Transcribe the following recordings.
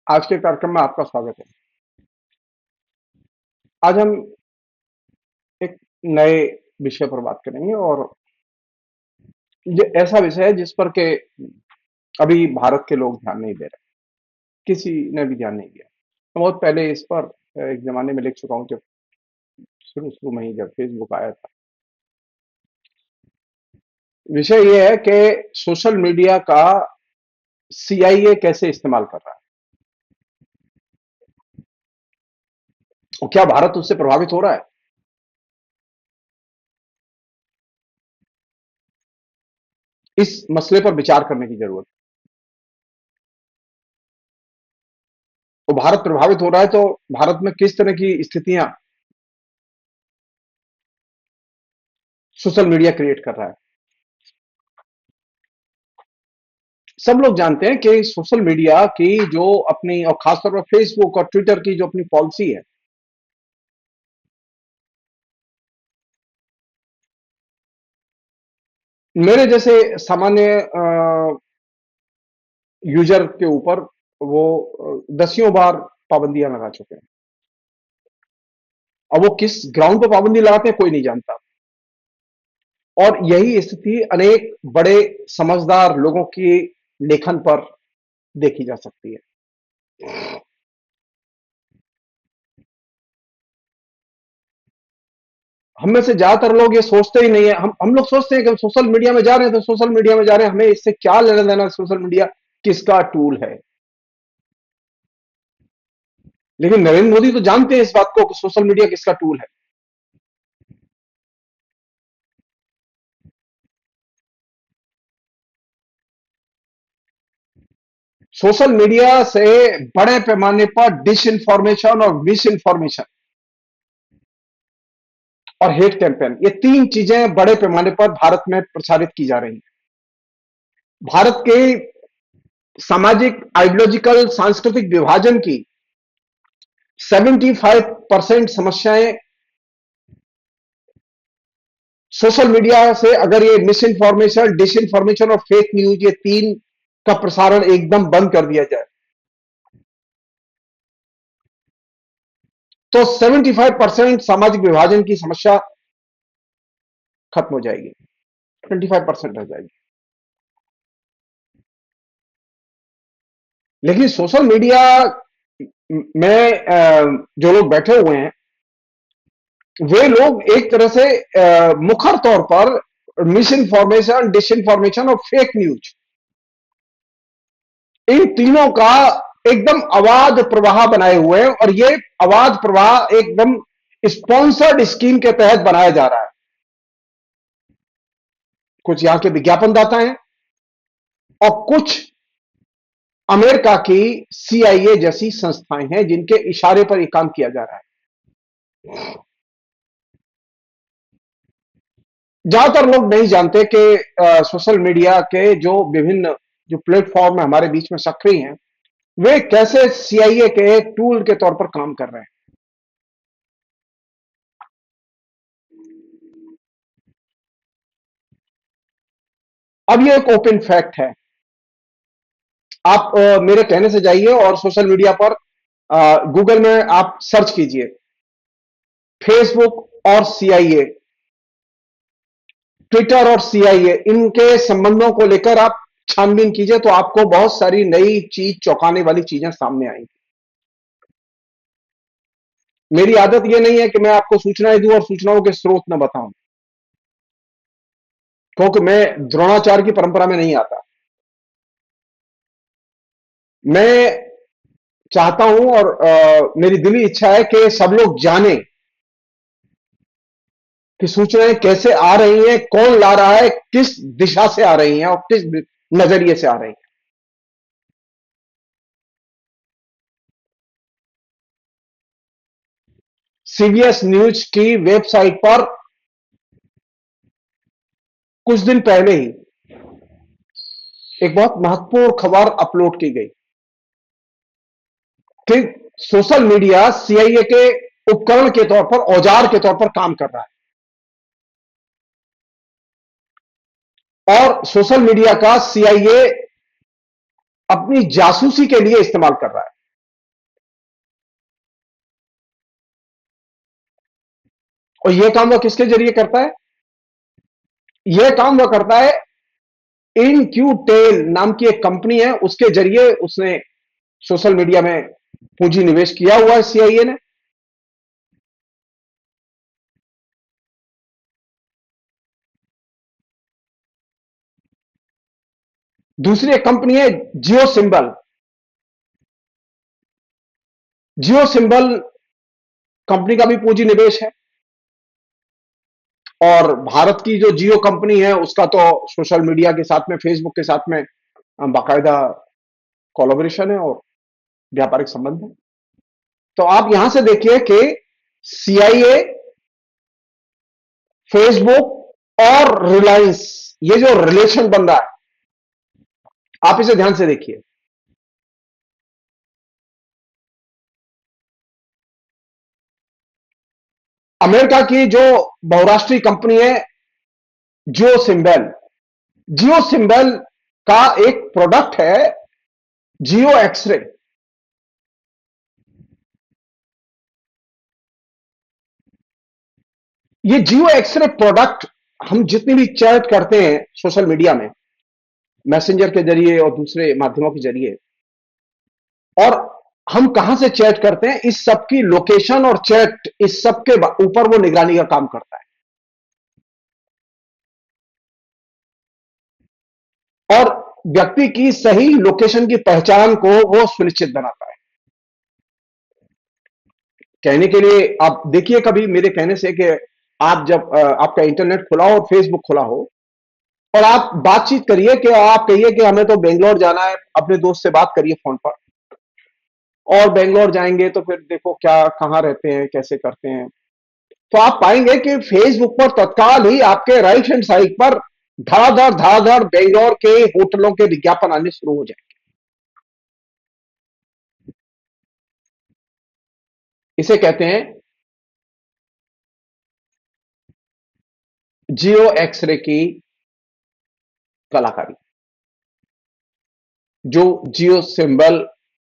आज के कार्यक्रम में आपका स्वागत है। आज हम एक नए विषय पर बात करेंगे और ये ऐसा विषय है जिस पर के अभी भारत के लोग ध्यान नहीं दे रहे, किसी ने भी ध्यान नहीं दिया। मैं बहुत पहले इस पर एक ज़माने में लिख चुका हूँ, जब शुरू-शुरू में ही जब फ़ेसबुक आया था। विषय ये है कि सोशल मीडिया का सीआईए कैसे इस्तेमाल कर रहा है और क्या भारत उससे प्रभावित हो रहा है? इस मसले पर विचार करने की ज़रूरत है। तो भारत प्रभावित हो रहा है तो भारत में किस तरह की स्थितियाँ सोशल मीडिया क्रिएट कर रहा है? सब लोग जानते हैं कि सोशल मीडिया की जो अपनी और खासतौर पर फेसबुक और ट्विटर की जो अपनी पॉलिसी है, मेरे जैसे सामान्य यूजर के ऊपर वो दसियों बार पाबंदियां लगा चुके हैं। और वो किस ग्राउंड पर पाबंदी लगाते हैं कोई नहीं जानता। और यही स्थिति अनेक बड़े समझदार लोगों की लेखन पर देखी जा सकती है। हम में से ज्यादातर लोग ये सोचते ही नहीं है। हम लोग सोचते हैं कि सोशल मीडिया में जा रहे हैं तो सोशल मीडिया में जा रहे हैं, हमें इससे क्या लेना देना, सोशल मीडिया किसका टूल है। लेकिन नरेंद्र मोदी तो जानते हैं इस बात को कि सोशल मीडिया किसका टूल है। सोशल मीडिया से बड़े पैमाने पर डिस इंफॉर्मेशन और मिस इंफॉर्मेशन और हेट कैंपेन, ये तीन चीजें बड़े पैमाने पर भारत में प्रसारित की जा रही हैं। भारत के सामाजिक, आइडियोलॉजिकल, सांस्कृतिक विभाजन की 75% समस्याएं सोशल मीडिया से, अगर ये मिस इंफॉर्मेशन, डिस इंफॉर्मेशन और फेक न्यूज, ये तीन का प्रसारण एकदम बंद कर दिया जाए तो 75% सामाजिक विभाजन की समस्या खत्म हो जाएगी, 25% रह जाएगी। लेकिन सोशल मीडिया में जो लोग बैठे हुए हैं, वे लोग एक तरह से मुखर तौर पर मिस इन्फॉर्मेशन, डिसइंफॉर्मेशन और फेक न्यूज, इन तीनों का एकदम अबाध प्रवाह बनाए हुए हैं। और ये अबाध प्रवाह एकदम स्पॉन्सर्ड स्कीम के तहत बनाया जा रहा है। कुछ यहां के विज्ञापनदाता हैं और कुछ अमेरिका की सीआईए जैसी संस्थाएं हैं जिनके इशारे पर यह काम किया जा रहा है। ज्यादातर लोग नहीं जानते कि सोशल मीडिया के जो विभिन्न जो प्लेटफॉर्म है हमारे बीच में सक्रिय हैं, वे कैसे सीआईए के टूल के तौर पर काम कर रहे हैं। अब ये एक ओपन फैक्ट है। आप मेरे कहने से जाइए और सोशल मीडिया पर गूगल में आप सर्च कीजिए फेसबुक और सीआईए, ट्विटर और सीआईए, इनके संबंधों को लेकर आप छानबीन कीजिए तो आपको बहुत सारी नई चीज, चौंकाने वाली चीजें सामने आएंगी। मेरी आदत यह नहीं है कि मैं आपको सूचनाएं दूं और सूचनाओं के स्रोत न बताऊं, क्योंकि मैं द्रोणाचार्य की परंपरा में नहीं आता। मैं चाहता हूं और मेरी दिली इच्छा है कि सब लोग जानें कि सूचनाएं कैसे आ रही हैं, कौन ला रहा है, किस दिशा से आ रही हैं और किस नजरिए से आ रही हैं। सीबीएस न्यूज की वेबसाइट पर कुछ दिन पहले ही एक बहुत महत्वपूर्ण खबर अपलोड की गई कि सोशल मीडिया सीआईए के उपकरण के तौर पर, औजार के तौर पर काम कर रहा है और सोशल मीडिया का सीआईए अपनी जासूसी के लिए इस्तेमाल कर रहा है। और यह काम वह किसके जरिए करता है? यह काम वह करता है, इनक्यूटेल नाम की एक कंपनी है, उसके जरिए उसने सोशल मीडिया में पूंजी निवेश किया हुआ है सीआईए ने। दूसरी एक कंपनी है जियो सिंबल। जियो सिंबल कंपनी का भी पूंजी निवेश है। और भारत की जो जियो कंपनी है उसका तो सोशल मीडिया के साथ में, फेसबुक के साथ में बाकायदा कोलैबोरेशन है और व्यापारिक संबंध है। तो आप यहां से देखिए कि सीआईए, फेसबुक और रिलायंस, ये जो रिलेशन बन रहा है, आप इसे ध्यान से देखिए। अमेरिका की जो बहुराष्ट्रीय कंपनी है जियो सिंबल, जियो सिंबल का एक प्रोडक्ट है जियो एक्सरे। ये जियो एक्सरे प्रोडक्ट, हम जितनी भी चैट करते हैं सोशल मीडिया में, मैसेंजर के जरिए और दूसरे माध्यमों के जरिए, और हम कहां से चैट करते हैं, इस सब की लोकेशन और चैट, इस सब के ऊपर वो निगरानी का काम करता है और व्यक्ति की सही लोकेशन की पहचान को वो सुनिश्चित बनाता है। कहने के लिए आप देखिए, कभी मेरे कहने से कि आप जब आपका इंटरनेट खुला हो और फेसबुक खुला हो और आप बातचीत करिए, कि आप कहिए कि हमें तो बेंगलोर जाना है, अपने दोस्त से बात करिए फोन पर, और बेंगलोर जाएंगे तो फिर देखो क्या, कहां रहते हैं, कैसे करते हैं, तो आप पाएंगे कि फेसबुक पर तत्काल ही आपके राइट हैंड साइड पर धड़ाधड़ धड़ाधड़ बेंगलोर के होटलों के विज्ञापन आने शुरू हो जाएंगे। इसे कहते हैं जियो एक्सरे की कलाकारी। जो जियो सिंबल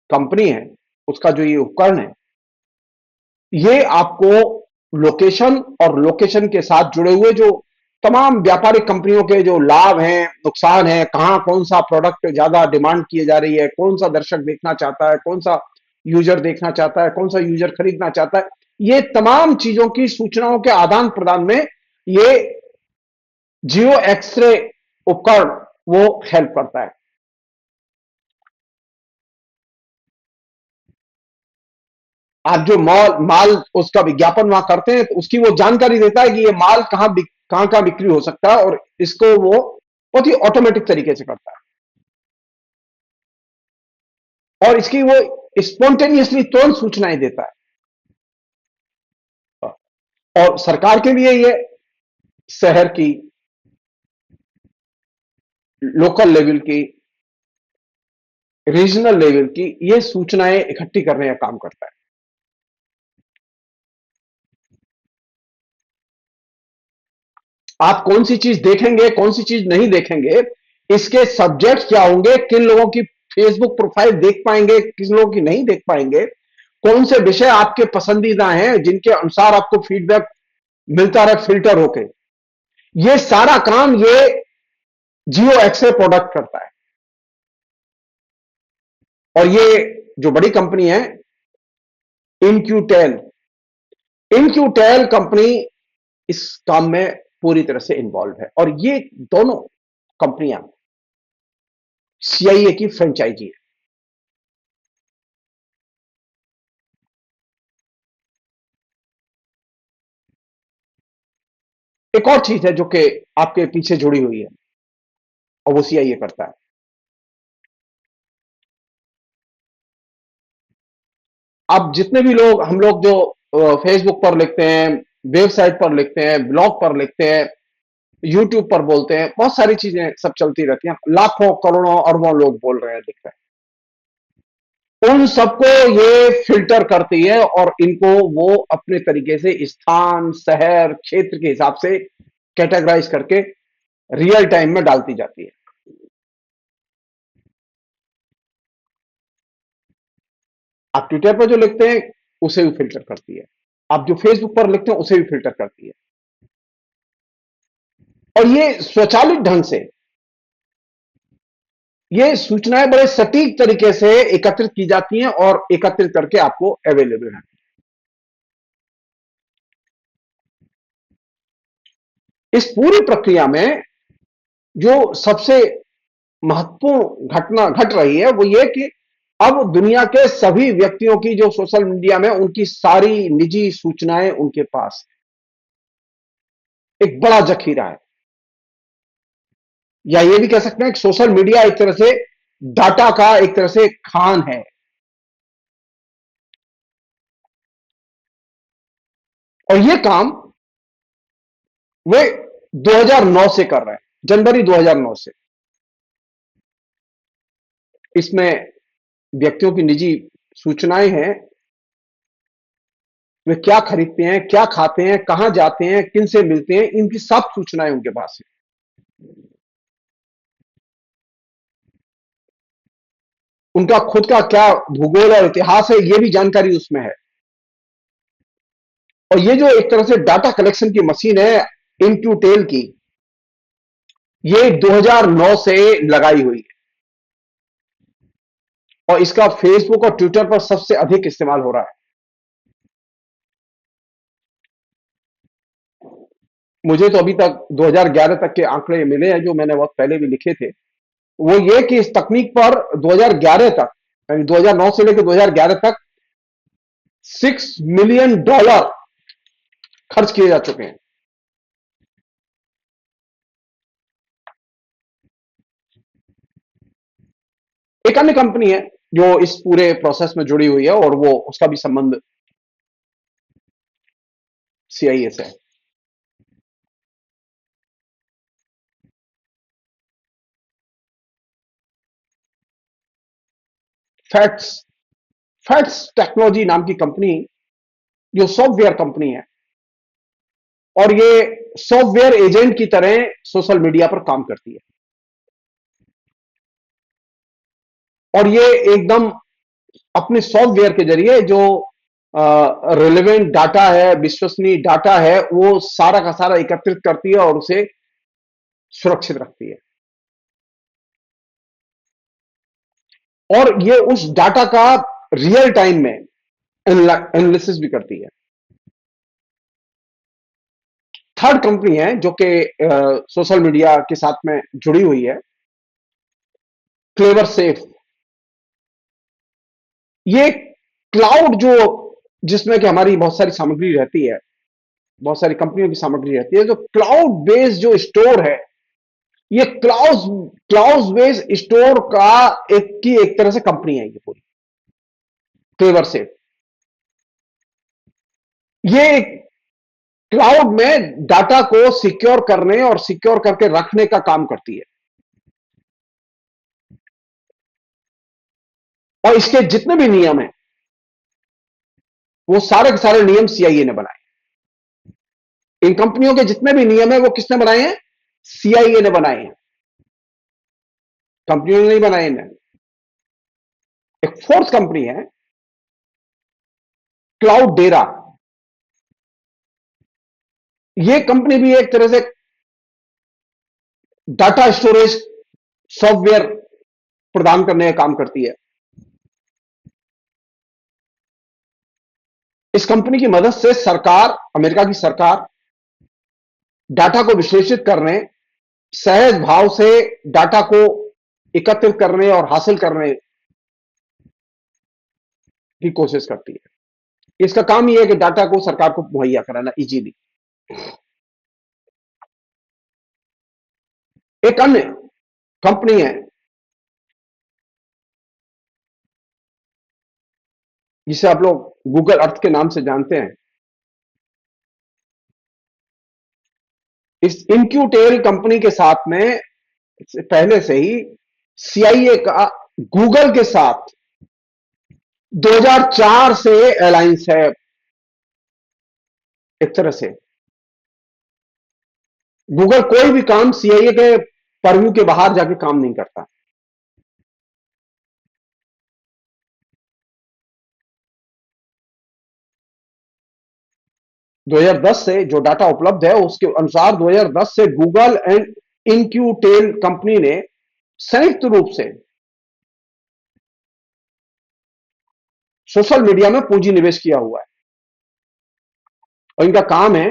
कंपनी है, उसका जो ये उपकरण है, ये आपको लोकेशन और लोकेशन के साथ जुड़े हुए जो तमाम व्यापारिक कंपनियों के जो लाभ हैं, नुकसान है, कहां कौन सा प्रोडक्ट ज्यादा डिमांड किए जा रही है, कौन सा दर्शक देखना चाहता है, कौन सा यूजर देखना चाहता है, कौन सा यूजर खरीदना चाहता है, ये तमाम चीजों की सूचनाओं के आदान प्रदान में ये जियो एक्सरे उपकरण वो हेल्प करता है। आप जो माल माल उसका विज्ञापन वहां करते हैं, तो उसकी वो जानकारी देता है कि ये माल कहां कहां बिक्री हो सकता है, और इसको वो बहुत ही ऑटोमेटिक तरीके से करता है और इसकी वो स्पॉन्टेनियसली तुरंत सूचनाएं देता है। और सरकार के लिए ये शहर की, लोकल लेवल की, रीजनल लेवल की ये सूचनाएं इकट्ठी करने का काम करता है। आप कौन सी चीज देखेंगे, कौन सी चीज नहीं देखेंगे, इसके सब्जेक्ट क्या होंगे, किन लोगों की फेसबुक प्रोफाइल देख पाएंगे, किस लोगों की नहीं देख पाएंगे, कौन से विषय आपके पसंदीदा हैं जिनके अनुसार आपको फीडबैक मिलता रहे फिल्टर होके, ये सारा काम ये जियो एक्सरे प्रोडक्ट करता है। और ये जो बड़ी कंपनी है इनक्यूटेल, इनक्यूटेल कंपनी इस काम में पूरी तरह से इन्वॉल्व है, और ये दोनों कंपनियां सीआईए की फ्रेंचाइजी है। एक और चीज है जो कि आपके पीछे जुड़ी हुई है, और वो सीआईए करता है। अब जितने भी लोग, हम लोग जो फेसबुक पर लिखते हैं, वेबसाइट पर लिखते हैं, ब्लॉग पर लिखते हैं, यूट्यूब पर बोलते हैं, बहुत सारी चीजें सब चलती रहती हैं, लाखों करोड़ों अरबों लोग बोल रहे हैं, लिख रहे हैं, उन सबको ये फिल्टर करती है और इनको वो अपने तरीके से स्थान, शहर, क्षेत्र के हिसाब से कैटेगराइज करके रियल टाइम में डालती जाती है। आप ट्विटर पर जो लिखते हैं उसे भी फिल्टर करती है। आप जो फेसबुक पर लिखते हैं उसे भी फिल्टर करती है। और ये स्वचालित ढंग से ये सूचनाएं बड़े सटीक तरीके से एकत्रित की जाती हैं और एकत्रित करके आपको अवेलेबल है। इस पूरी प्रक्रिया में जो सबसे महत्वपूर्ण घटना घट रही है वो ये कि अब दुनिया के सभी व्यक्तियों की जो सोशल मीडिया में उनकी सारी निजी सूचनाएं उनके पास एक बड़ा जखीरा है। या ये भी कह सकते हैं कि सोशल मीडिया एक तरह से डाटा का एक तरह से खान है। और ये काम वे 2009 से कर रहे हैं, जनवरी 2009 से। इसमें व्यक्तियों की निजी सूचनाएं हैं, वे क्या खरीदते हैं, क्या खाते हैं, कहां जाते हैं, किन से मिलते हैं, इनकी सब सूचनाएं उनके पास है। उनका खुद का क्या भूगोल और इतिहास है, यह भी जानकारी उसमें है। और ये जो एक तरह से डाटा कलेक्शन की मशीन है इनटू टेल की, ये 2009 से लगाई हुई है और इसका फेसबुक और ट्विटर पर सबसे अधिक इस्तेमाल हो रहा है। मुझे तो अभी तक 2011 तक के आंकड़े मिले हैं जो मैंने बहुत पहले भी लिखे थे। वो ये कि इस तकनीक पर 2011 तक, यानी 2009 से लेकर 2011 तक $6 मिलियन खर्च किए जा चुके हैं। एक अन्य कंपनी है जो इस पूरे प्रोसेस में जुड़ी हुई है और वो उसका भी संबंध सीआईए से है। फैक्ट्स फैक्ट्स टेक्नोलॉजी नाम की कंपनी, जो सॉफ्टवेयर कंपनी है, और ये सॉफ्टवेयर एजेंट की तरह सोशल मीडिया पर काम करती है। और ये एकदम अपने सॉफ्टवेयर के जरिए जो रिलेवेंट डाटा है, विश्वसनीय डाटा है, वो सारा का सारा एकत्रित करती है और उसे सुरक्षित रखती है। और ये उस डाटा का रियल टाइम में एनालिसिस भी करती है। थर्ड कंपनी है जो कि सोशल मीडिया के साथ में जुड़ी हुई है, क्लेवर सेफ। ये क्लाउड जो जिसमें कि हमारी बहुत सारी सामग्री रहती है, बहुत सारी कंपनियों की सामग्री रहती है, जो क्लाउड बेस्ड जो स्टोर है, ये क्लाउड क्लाउड बेस्ड स्टोर का एक तरह से कंपनी है ये पूरी, क्लेवर सेफ। ये क्लाउड में डाटा को सिक्योर करने और सिक्योर करके रखने का काम करती है। और इसके जितने भी नियम हैं वो सारे के सारे नियम सीआईए ने बनाए। इन कंपनियों के जितने भी नियम है वो किसने बनाए हैं? सीआईए ने बनाए हैं, कंपनियों ने नहीं बनाए इन्हें। एक फोर्थ कंपनी है क्लाउड डेरा। ये कंपनी भी एक तरह से डाटा स्टोरेज सॉफ्टवेयर प्रदान करने का काम करती है। इस कंपनी की मदद से सरकार, अमेरिका की सरकार, डाटा को विश्लेषित करने, सहज भाव से डाटा को एकत्रित करने और हासिल करने की कोशिश करती है। इसका काम यह है कि डाटा को सरकार को मुहैया कराना इजीली। एक अन्य कंपनी है जिसे आप लोग गूगल अर्थ के नाम से जानते हैं। इस इनक्यूटेल कंपनी के साथ में पहले से ही सीआईए का गूगल के साथ 2004 से अलायंस है। एक तरह से गूगल कोई भी काम सीआईए के परव्यू के बाहर जाके काम नहीं करता। 2010 से जो डाटा उपलब्ध है उसके अनुसार 2010 से गूगल एंड इनक्यूटेल कंपनी ने संयुक्त रूप से सोशल मीडिया में पूंजी निवेश किया हुआ है और इनका काम है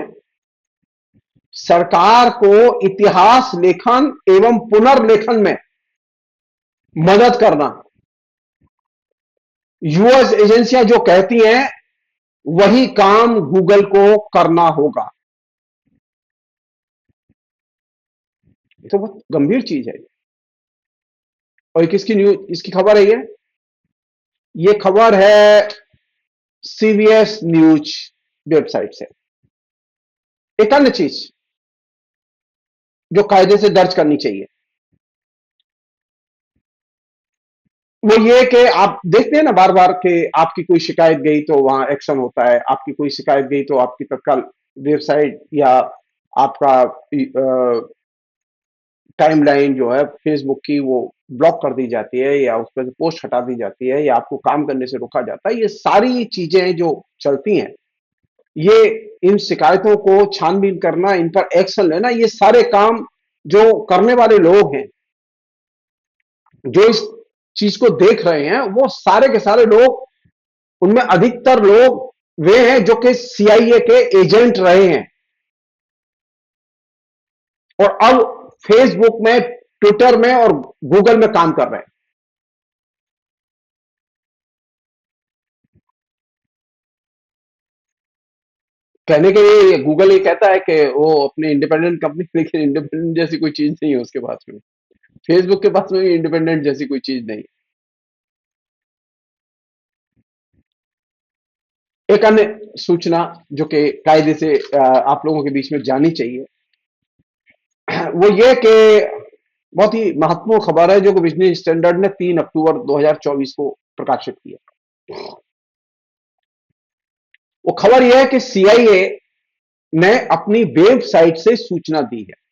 सरकार को इतिहास लेखन एवं पुनर्लेखन में मदद करना। यूएस एजेंसियां जो कहती हैं वही काम गूगल को करना होगा। ये तो बहुत गंभीर चीज है। और ये किसकी न्यूज, इसकी खबर है ये खबर है सीबीएस न्यूज वेबसाइट से। एक अन्य चीज जो कायदे से दर्ज करनी चाहिए वो ये कि आप देखते हैं ना बार बार कि आपकी कोई शिकायत गई तो वहां एक्शन होता है, आपकी कोई शिकायत गई तो आपकी तत्काल वेबसाइट या आपका टाइमलाइन जो है फेसबुक की वो ब्लॉक कर दी जाती है या उस पर पोस्ट हटा दी जाती है या आपको काम करने से रोका जाता है। ये सारी चीजें जो चलती हैं, ये इन शिकायतों को छानबीन करना, इन पर एक्शन लेना, ये सारे काम जो करने वाले लोग हैं, जो इस चीज को देख रहे हैं, वो सारे के सारे लोग, उनमें अधिकतर लोग वे हैं जो कि सीआईए के एजेंट रहे हैं और अब फेसबुक में, ट्विटर में और गूगल में काम कर रहे हैं। कहने के लिए गूगल ये कहता है कि वो अपनी इंडिपेंडेंट कंपनी, लेकिन इंडिपेंडेंट जैसी कोई चीज नहीं है उसके पास में। फेसबुक के पास में भी इंडिपेंडेंट जैसी कोई चीज नहीं। एक अन्य सूचना जो कि कायदे से आप लोगों के बीच में जानी चाहिए वो ये कि बहुत ही महत्वपूर्ण खबर है जो कि बिजनेस स्टैंडर्ड ने 3 अक्टूबर 2024 को प्रकाशित किया। वो खबर यह है कि सीआईए ने अपनी वेबसाइट से सूचना दी है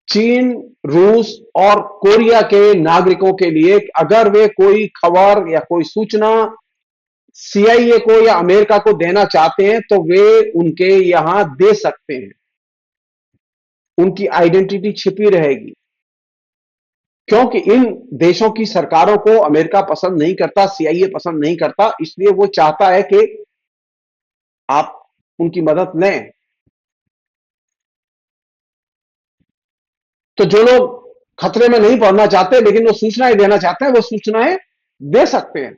चीन, रूस और कोरिया के नागरिकों के लिए, अगर वे कोई खबर या कोई सूचना सीआईए को या अमेरिका को देना चाहते हैं तो वे उनके यहां दे सकते हैं। उनकी आइडेंटिटी छिपी रहेगी क्योंकि इन देशों की सरकारों को अमेरिका पसंद नहीं करता, सीआईए पसंद नहीं करता, इसलिए वो चाहता है कि आप उनकी मदद लें। तो जो लोग खतरे में नहीं पड़ना चाहते लेकिन वो सूचनाएं देना चाहते हैं, वो सूचनाएं दे सकते हैं।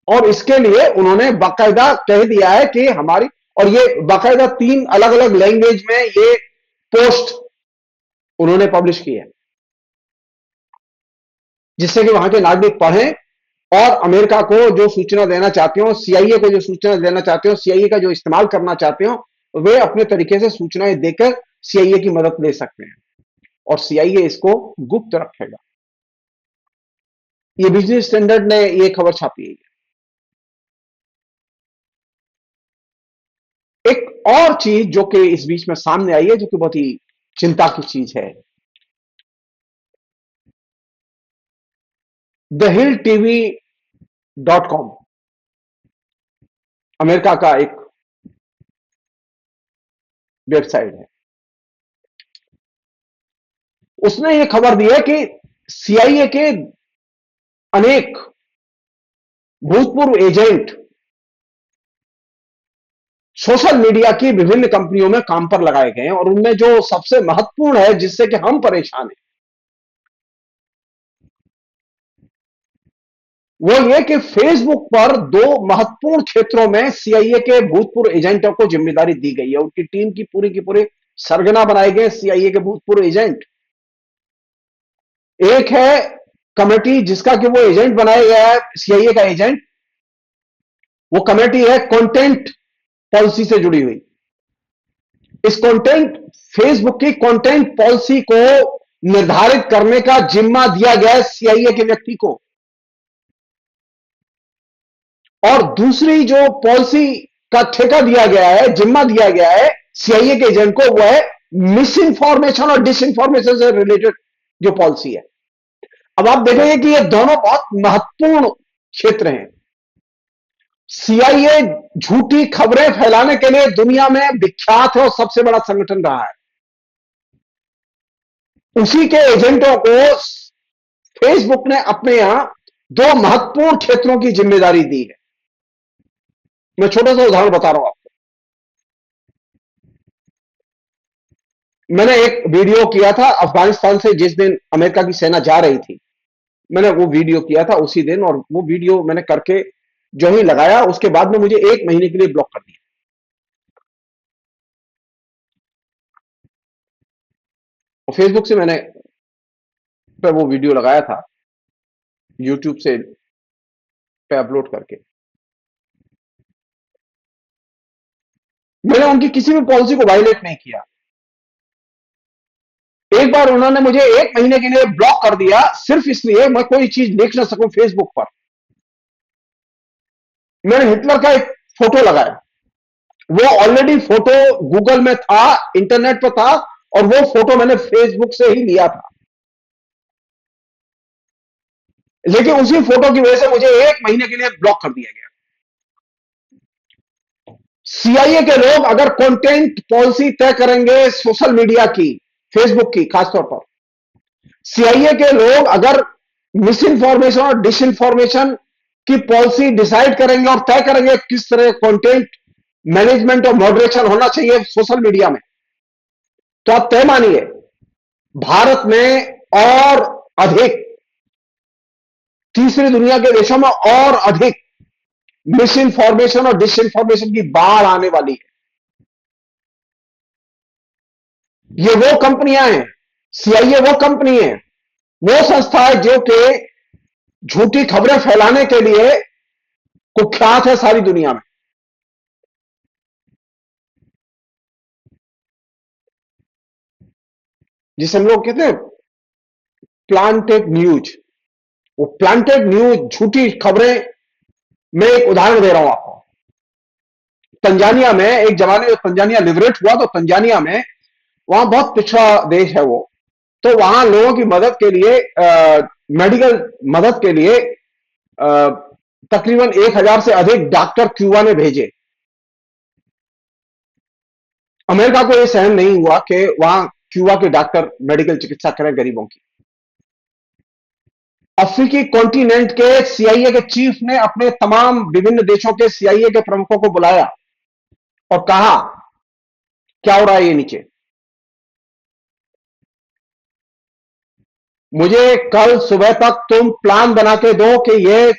और इसके लिए उन्होंने बाकायदा कह दिया है कि हमारी, और ये बाकायदा 3 अलग अलग लैंग्वेज में ये पोस्ट उन्होंने पब्लिश की है जिससे कि वहां के नागरिक पढ़ें और अमेरिका को जो सूचना देना चाहते हो, सीआईए को जो सूचना देना चाहते हो, सीआईए का जो इस्तेमाल करना चाहते हो, वे अपने तरीके से सूचनाएं देकर सीआईए की मदद ले सकते हैं और सीआईए इसको गुप्त रखेगा। ये बिजनेस स्टैंडर्ड ने ये खबर छापी है। एक और चीज जो कि इस बीच में सामने आई है जो कि बहुत ही चिंता की चीज है, the hill TV .com America का एक वेबसाइट है। उसने ये खबर दी है कि सीआईए के अनेक भूतपूर्व एजेंट सोशल मीडिया की विभिन्न कंपनियों में काम पर लगाए गए हैं और उनमें जो सबसे महत्वपूर्ण है जिससे कि हम परेशान हैं वो ये कि फेसबुक पर 2 महत्वपूर्ण क्षेत्रों में सीआईए के भूतपूर्व एजेंटों को जिम्मेदारी दी गई है। उनकी टीम की पूरी सरगना बनाए गए सीआईए के भूतपूर्व एजेंट। एक है कमेटी जिसका कि वो एजेंट बनाया गया है, सीआईए का एजेंट। वो कमेटी है कंटेंट पॉलिसी से जुड़ी हुई। इस कंटेंट, फेसबुक की कंटेंट पॉलिसी को निर्धारित करने का जिम्मा दिया गया है सीआईए के व्यक्ति को। और दूसरी जो पॉलिसी का ठेका दिया गया है, जिम्मा दिया गया है सीआईए के एजेंट को, वो है मिस इंफॉर्मेशन और डिस इंफॉर्मेशन से रिलेटेड जो पॉलिसी है। अब आप देखेंगे कि ये दोनों बहुत महत्वपूर्ण क्षेत्र हैं सीआईए झूठी खबरें फैलाने के लिए दुनिया में विख्यात है और सबसे बड़ा संगठन रहा है। उसी के एजेंटों को फेसबुक ने अपने यहां दो महत्वपूर्ण क्षेत्रों की जिम्मेदारी दी है। मैं छोटा सा उदाहरण बता रहा हूं आपको। मैंने एक वीडियो किया था अफगानिस्तान से, जिस दिन अमेरिका की सेना जा रही थी, मैंने वो वीडियो किया था उसी दिन, और वो वीडियो मैंने करके जो ही लगाया, उसके बाद में मुझे 1 महीने के लिए ब्लॉक कर दिया। और फेसबुक से मैंने पे वो वीडियो लगाया था, यूट्यूब से पे अपलोड करके। मैंने उनकी किसी भी पॉलिसी को वायलेट नहीं किया। एक बार उन्होंने मुझे 1 महीने के लिए ब्लॉक कर दिया, सिर्फ इसलिए मैं कोई चीज देख ना सकूं फेसबुक पर। मैंने हिटलर का एक फोटो लगाया, वो ऑलरेडी फोटो गूगल में था, इंटरनेट पर था, और वो फोटो मैंने फेसबुक से ही लिया था। लेकिन उसी फोटो की वजह से मुझे 1 महीने के लिए ब्लॉक कर दिया गया। सीआईए के लोग अगर कंटेंट पॉलिसी तय करेंगे सोशल मीडिया की, फेसबुक की खासतौर पर, सीआईए के लोग अगर मिस इन्फॉर्मेशन और डिस इन्फॉर्मेशन की पॉलिसी डिसाइड करेंगे और तय करेंगे किस तरह कंटेंट मैनेजमेंट और मॉडरेशन होना चाहिए सोशल मीडिया में, तो आप तय मानिए भारत में और अधिक, तीसरी दुनिया के देशों में और अधिक मिस इन्फॉर्मेशन और डिस इन्फॉर्मेशन की बाढ़ आने वाली है। ये वो कंपनियां हैं, सीआईए वो कंपनी है, वो संस्था है जो कि झूठी खबरें फैलाने के लिए कुख्यात है सारी दुनिया में। जिसे हम लोग कहते हैं प्लांटेड न्यूज, वो प्लांटेड न्यूज, झूठी खबरें। मैं एक उदाहरण दे रहा हूं आपको। तंजानिया में एक जमाने में तंजानिया लिबरेट हुआ, तो तंजानिया में, वहां बहुत पिछड़ा देश है वो, तो वहां लोगों की मदद के लिए, मेडिकल मदद के लिए अ, तकरीबन 1,000 से अधिक डॉक्टर क्यूबा ने भेजे। अमेरिका को यह सहन नहीं हुआ कि वहां क्यूबा के डॉक्टर मेडिकल चिकित्सा करें गरीबों की। अफ्रीकी कॉन्टिनेंट के सीआईए के चीफ ने अपने तमाम विभिन्न देशों के सीआईए के प्रमुखों को बुलाया और कहा क्या हो रहा है ये नीचे। मुझे कल सुबह तक तुम प्लान बना के दो कि ये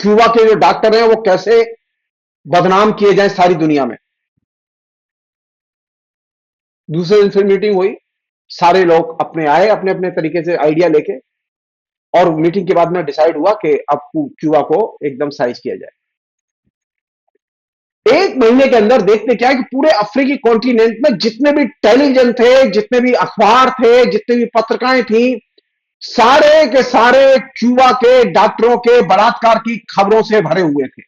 क्यूबा के जो डॉक्टर हैं वो कैसे बदनाम किए जाएं सारी दुनिया में। दूसरे दिन फिर मीटिंग हुई, सारे लोग अपने आए अपने अपने तरीके से आइडिया लेके, और मीटिंग के बाद में डिसाइड हुआ कि अब क्यूबा को एकदम साइज किया जाए। 1 महीने के अंदर देखते क्या है कि पूरे अफ्रीकी कॉन्टिनेंट में जितने भी टेलीविजन थे, जितने भी अखबार थे, जितने भी पत्रिकाएं थी, सारे के सारे क्यूबा के डॉक्टरों के बलात्कार की खबरों से भरे हुए थे।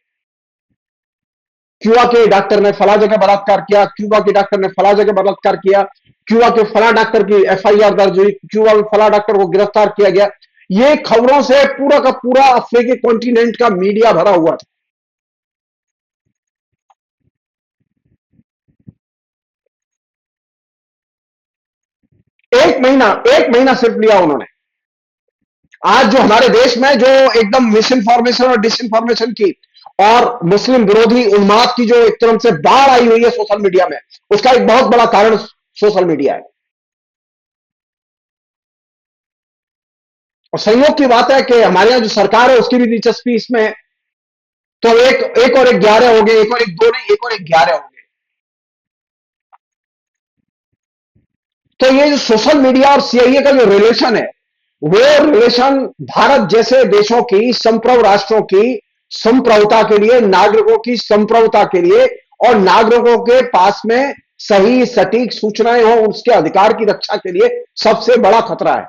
क्यूबा के डॉक्टर ने फला जगह बलात्कार किया, क्यूबा के डॉक्टर ने फला जगह बलात्कार किया, क्यूबा के फला डॉक्टर की एफआईआर दर्ज हुई, क्यूबा में फला डॉक्टर को गिरफ्तार किया गया। ये खबरों से पूरा का पूरा अफ्रीकी कॉन्टिनेंट का मीडिया भरा हुआ था। एक महीना सिर्फ लिया उन्होंने। आज जो हमारे देश में जो एकदम मिस इन्फॉर्मेशन और डिस इन्फॉर्मेशन की और मुस्लिम विरोधी उन्माद की जो एक तरह से बाढ़ आई हुई है सोशल मीडिया में, उसका एक बहुत बड़ा कारण सोशल मीडिया है। और संयोग की बात है कि हमारे यहां जो सरकार है उसकी भी दिलचस्पी इसमें है। तो एक और एक 11 हो गए, एक और एक 2 नहीं, एक और एक 11 हो गए। तो ये जो सोशल मीडिया और सीआईए का जो रिलेशन है, वो रिलेशन भारत जैसे देशों की, संप्रभु राष्ट्रों की संप्रभुता के लिए, नागरिकों की संप्रभुता के लिए, और नागरिकों के पास में सही सटीक सूचनाएं हो, उसके अधिकार की रक्षा के लिए सबसे बड़ा खतरा है।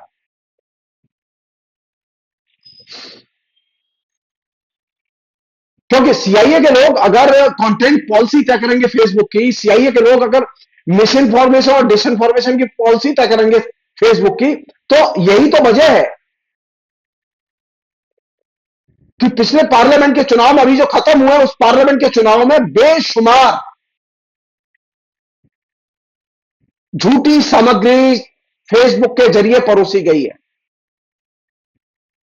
क्योंकि सीआईए के लोग अगर कंटेंट पॉलिसी तय करेंगे फेसबुक की, सीआईए के लोग अगर मिस इन्फॉर्मेशन और डिस इन्फॉर्मेशन की पॉलिसी तय करेंगे फेसबुक की, तो यही तो वजह है कि पिछले पार्लियामेंट के चुनाव में, अभी जो खत्म हुए उस पार्लियामेंट के चुनाव में बेशुमार झूठी सामग्री फेसबुक के जरिए परोसी गई है।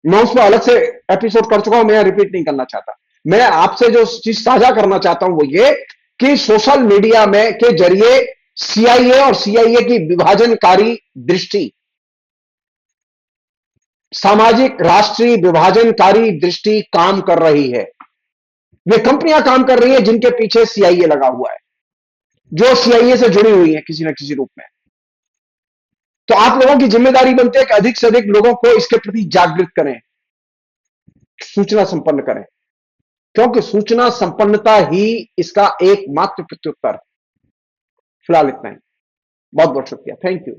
मैं उस पर अलग से एपिसोड कर चुका हूं, मैं रिपीट नहीं करना चाहता। मैं आपसे जो चीज साझा करना चाहता हूं वो ये कि सोशल मीडिया में के जरिए सीआईए और सीआईए की विभाजनकारी दृष्टि, सामाजिक राष्ट्रीय विभाजनकारी दृष्टि काम कर रही है। वे कंपनियां काम कर रही है जिनके पीछे सीआईए लगा हुआ है, जो सीआईए से जुड़ी हुई है किसी न किसी रूप में। तो आप लोगों की जिम्मेदारी बनती है कि अधिक से अधिक लोगों को इसके प्रति जागृत करें, सूचना संपन्न करें, क्योंकि सूचना संपन्नता ही इसका एकमात्र प्रत्युत्तर है। फिलहाल इतना ही। बहुत बहुत शुक्रिया। Thank you.